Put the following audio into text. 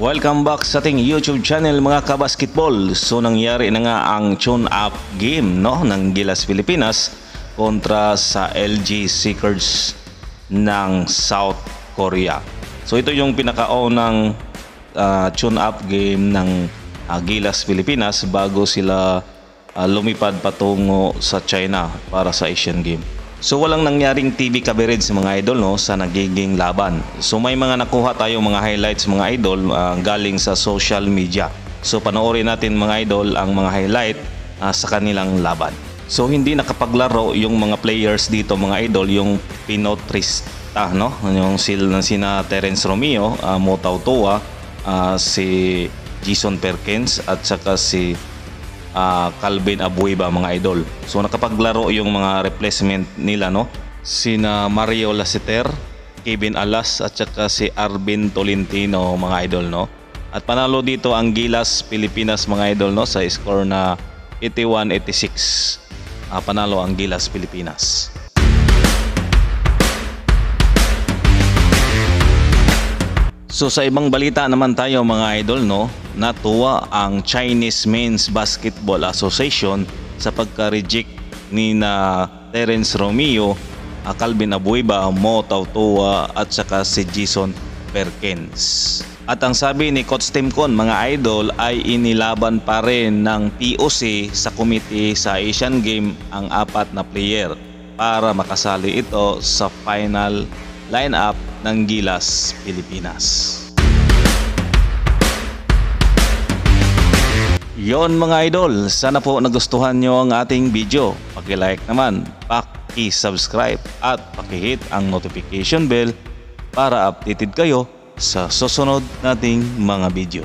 Welcome back sa ating YouTube channel mga kabasketball. So nangyari na nga ang tune-up game ng Gilas Pilipinas kontra sa LG Seekers ng South Korea. So ito yung pinakaunang tune-up game ng Gilas Pilipinas bago sila lumipad patungo sa China para sa Asian Game. So walang nangyaring TV coverage mga idol sa nagiging laban. So may mga nakuha tayong mga highlights mga idol galing sa social media. So panoorin natin mga idol ang mga highlight sa kanilang laban. So hindi nakapaglaro yung mga players dito mga idol, yung Pinotrista yung sina Terence Romeo, Mo Tautua, si Jason Perkins at saka si Calvin Abueva mga idol. So nakapaglaro yung mga replacement nila sina Mario Lassiter, Kevin Alas at saka si Arvin Tolentino mga idol At panalo dito ang Gilas Pilipinas mga idol sa score na 81-86. Panalo ang Gilas Pilipinas. So sa ibang balita naman tayo mga idol natuwa ang Chinese Men's Basketball Association sa pagka-reject ni Terence Romeo, Calvin Abueva, Mo Tautua at saka si Jason Perkins. At ang sabi ni Coach Tim Con mga idol ay inilaban pa rin ng POC sa committee sa Asian Game ang 4 na player para makasali ito sa final lineup ng Gilas Pilipinas. Yon mga idol, sana po nagustuhan nyo ang ating video. Paki-like naman, paki-subscribe at paki-hit ang notification bell para updated kayo sa susunod nating mga video.